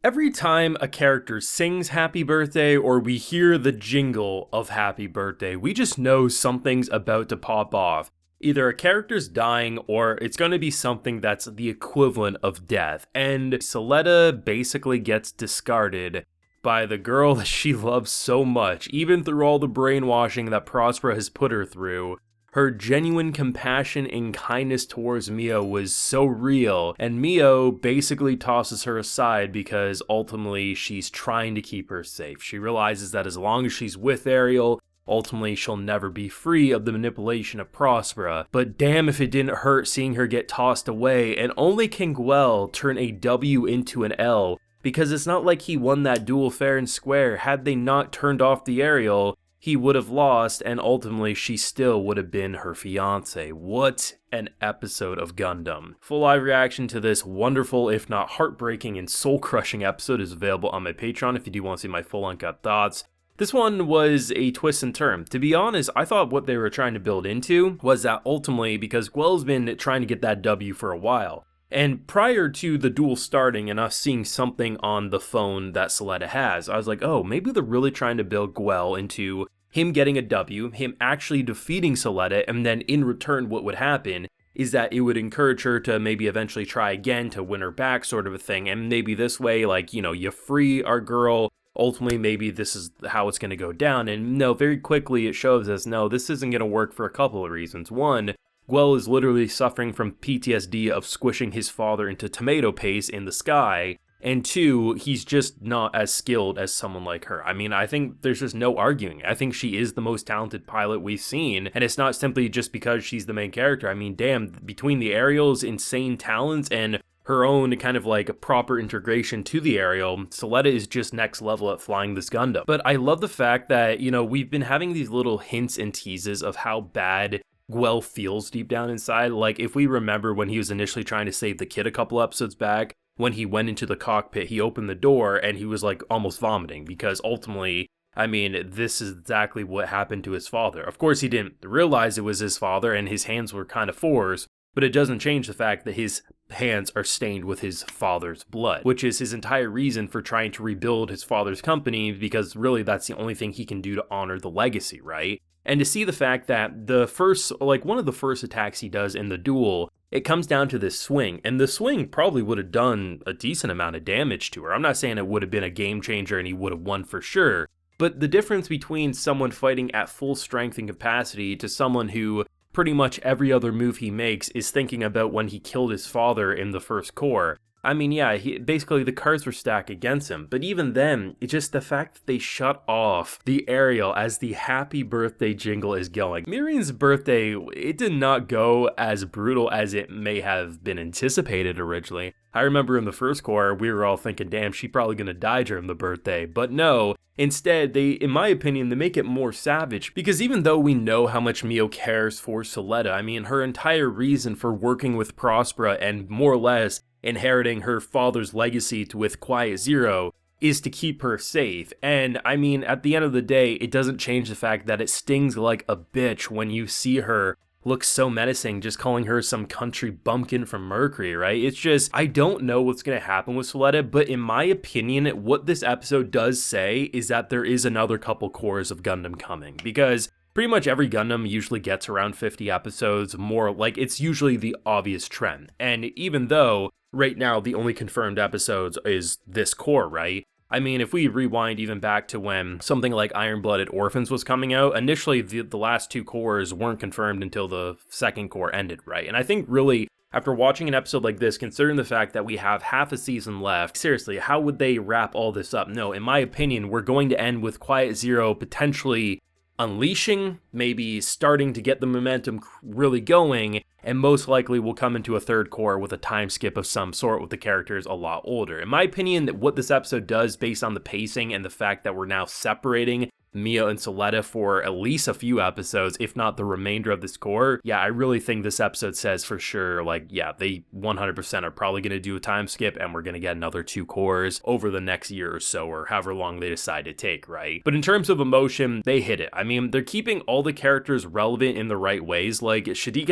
Every time a character sings happy birthday or we hear the jingle of happy birthday, we just know something's about to pop off. Either a character's dying or it's going to be something that's the equivalent of death. And Suletta basically gets discarded by the girl that she loves so much, even through all the brainwashing that Prospera has put her through. Her genuine compassion and kindness towards Mio was so real, and Mio basically tosses her aside because ultimately she's trying to keep her safe. She realizes that as long as she's with Arielle, ultimately she'll never be free of the manipulation of Prospera. But damn if it didn't hurt seeing her get tossed away, and only can Guel turn a W into an L, because it's not like he won that duel fair and square. Had they not turned off the Arielle, he would have lost, and ultimately she still would have been her fiance. What an episode of Gundam. Full live reaction to this wonderful, if not heartbreaking and soul-crushing episode is available on my Patreon if you do want to see my full uncut thoughts. This one was a twist and turn. To be honest, I thought what they were trying to build into was that ultimately, because Guel's been trying to get that W for a while, and prior to the duel starting and us seeing something on the phone that Suletta has, I was like, oh, maybe they're really trying to build Guel into him getting a W, him actually defeating Suletta, and then in return what would happen is that it would encourage her to maybe eventually try again to win her back, sort of a thing, and maybe this way, like, you know, you free our girl, ultimately maybe this is how it's going to go down. And no, very quickly it shows us, no, this isn't going to work for a couple of reasons. One, Guel is literally suffering from PTSD of squishing his father into tomato paste in the sky, and two, he's just not as skilled as someone like her. I mean, I think there's just no arguing. I think she is the most talented pilot we've seen, and it's not simply just because she's the main character. I mean, damn, between the Arielle's insane talents and her own kind of like proper integration to the Arielle, Suletta is just next level at flying this Gundam. But I love the fact that, you know, we've been having these little hints and teases of how bad Guel feels deep down inside. Like, if we remember when he was initially trying to save the kid a couple episodes back, when he went into the cockpit, he opened the door and he was like almost vomiting because ultimately, I mean, this is exactly what happened to his father. Of course, he didn't realize it was his father and his hands were kind of forced, but it doesn't change the fact that his hands are stained with his father's blood, which is his entire reason for trying to rebuild his father's company, because really that's the only thing he can do to honor the legacy, right? And to see the fact that one of the first attacks he does in the duel, it comes down to this swing, and the swing probably would have done a decent amount of damage to her. I'm not saying it would have been a game changer and he would have won for sure, but the difference between someone fighting at full strength and capacity to someone who pretty much every other move he makes is thinking about when he killed his father in the first Corps. I mean, yeah, basically the cards were stacked against him, but even then, it's just the fact that they shut off the Arielle as the happy birthday jingle is going. Miriam's birthday, it did not go as brutal as it may have been anticipated originally. I remember in the first Corps, we were all thinking, damn, she's probably gonna die during the birthday, but no. Instead, they, in my opinion, they make it more savage, because even though we know how much Mio cares for Suletta, I mean, her entire reason for working with Prospera and more or less inheriting her father's legacy with Quiet Zero is to keep her safe. And I mean, at the end of the day, it doesn't change the fact that it stings like a bitch when you see her look so menacing, just calling her some country bumpkin from Mercury, right? It's just, I don't know what's going to happen with Suletta, but in my opinion, what this episode does say is that there is another couple cores of Gundam coming, because pretty much every Gundam usually gets around 50 episodes, more like it's usually the obvious trend. And even though right now the only confirmed episodes is this core, right? I mean, if we rewind even back to when something like Iron-Blooded Orphans was coming out, initially the last two cores weren't confirmed until the second core ended, right? And I think really, after watching an episode like this, considering the fact that we have half a season left, seriously, how would they wrap all this up? No, in my opinion, we're going to end with Quiet Zero potentially unleashing, maybe starting to get the momentum really going, and most likely will come into a third core with a time skip of some sort with the characters a lot older. In my opinion, what this episode does based on the pacing and the fact that we're now separating Mio and Suletta for at least a few episodes, if not the remainder of this core, yeah, I really think this episode says for sure, like, yeah, they 100% are probably going to do a time skip and we're going to get another 2 cores over the next year or so, or however long they decide to take, right? But in terms of emotion, they hit it. I mean, they're keeping all the characters relevant in the right ways. Like, Shadiq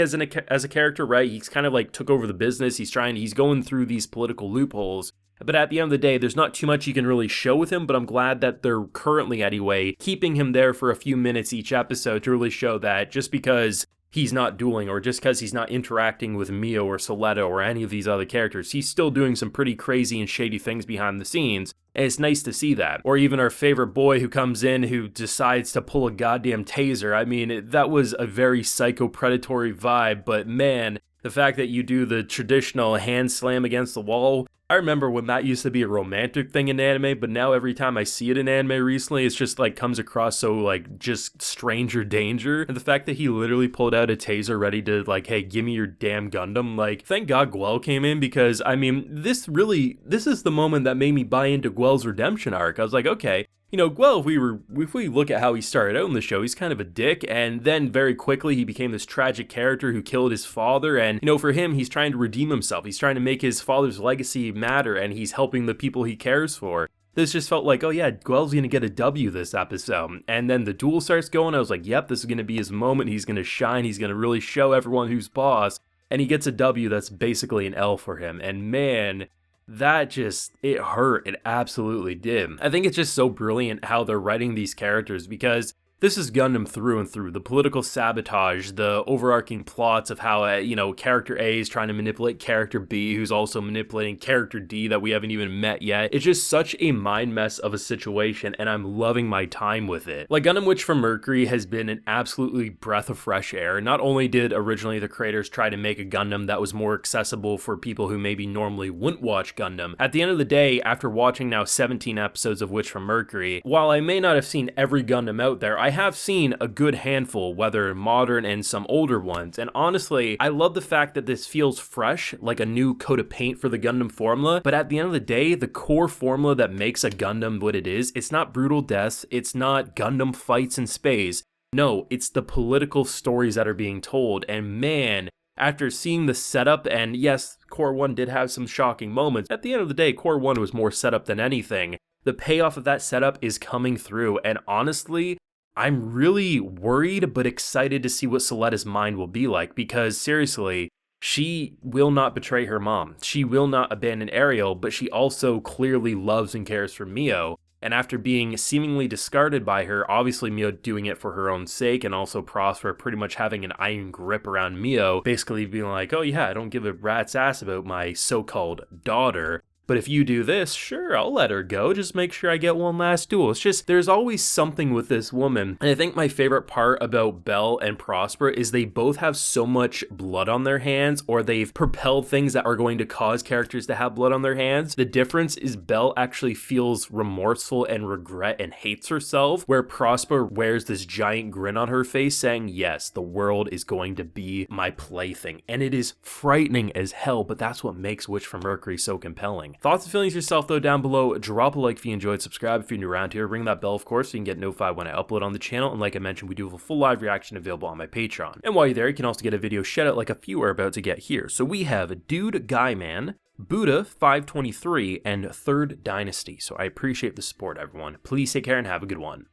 as a character, right? He's kind of like took over the business. He's going through these political loopholes, But at the end of the day, there's not too much you can really show with him, but I'm glad that they're currently, anyway, keeping him there for a few minutes each episode to really show that just because he's not dueling, or just because he's not interacting with Mio or Soleto or any of these other characters, he's still doing some pretty crazy and shady things behind the scenes, and it's nice to see that. Or even our favorite boy who comes in who decides to pull a goddamn taser. I mean, that was a very psycho predatory vibe, but man, the fact that you do the traditional hand slam against the wall, I remember when that used to be a romantic thing in anime, but now every time I see it in anime recently, it's just like comes across so like just stranger danger. And the fact that he literally pulled out a taser ready to like, hey, give me your damn Gundam. Like, thank God Guel came in, because I mean, this is the moment that made me buy into Guel's redemption arc. I was like, okay, you know, Guel, if we look at how he started out in the show, he's kind of a dick, and then very quickly he became this tragic character who killed his father, and, you know, for him, he's trying to redeem himself. He's trying to make his father's legacy matter, and he's helping the people he cares for. This just felt like, oh yeah, Guel's gonna get a W this episode. And then the duel starts going, I was like, yep, this is gonna be his moment, he's gonna shine, he's gonna really show everyone who's boss, and he gets a W that's basically an L for him, and man, that just, it hurt. It absolutely did. I think it's just so brilliant how they're writing these characters, because this is Gundam through and through. The political sabotage, the overarching plots of how, you know, character A is trying to manipulate character B, who's also manipulating character D that we haven't even met yet. It's just such a mind mess of a situation, and I'm loving my time with it. Like, Gundam Witch from Mercury has been an absolutely breath of fresh air. Not only did originally the creators try to make a Gundam that was more accessible for people who maybe normally wouldn't watch Gundam, at the end of the day, after watching now 17 episodes of Witch from Mercury, while I may not have seen every Gundam out there, I have seen a good handful, whether modern and some older ones, and honestly, I love the fact that this feels fresh, like a new coat of paint for the Gundam formula, but at the end of the day, the core formula that makes a Gundam what it is, it's not brutal deaths, it's not Gundam fights in space, no, it's the political stories that are being told, and man, after seeing the setup, and yes, Core 1 did have some shocking moments, at the end of the day, Core 1 was more setup than anything. The payoff of that setup is coming through, and honestly, I'm really worried but excited to see what Soleta's mind will be like, because seriously, she will not betray her mom. She will not abandon Arielle, but she also clearly loves and cares for Mio. And after being seemingly discarded by her, obviously Mio doing it for her own sake, and also Prosper pretty much having an iron grip around Mio, basically being like, oh yeah, I don't give a rat's ass about my so-called daughter. But if you do this, sure, I'll let her go, just make sure I get one last duel. It's just, there's always something with this woman. And I think my favorite part about Belle and Prosper is they both have so much blood on their hands, or they've propelled things that are going to cause characters to have blood on their hands. The difference is Belle actually feels remorseful and regret and hates herself, where Prosper wears this giant grin on her face saying, yes, the world is going to be my plaything. And it is frightening as hell, but that's what makes Witch from Mercury so compelling. Thoughts and feelings yourself though down below. Drop a like if you enjoyed, subscribe if you're new around here, ring that bell of course so you can get notified when I upload on the channel, and like I mentioned, we do have a full live reaction available on my Patreon. And while you're there, you can also get a video shout out like a few are about to get here. So we have Dude Guy Man, Buddha 523, and Third Dynasty. So I appreciate the support, everyone. Please take care and have a good one.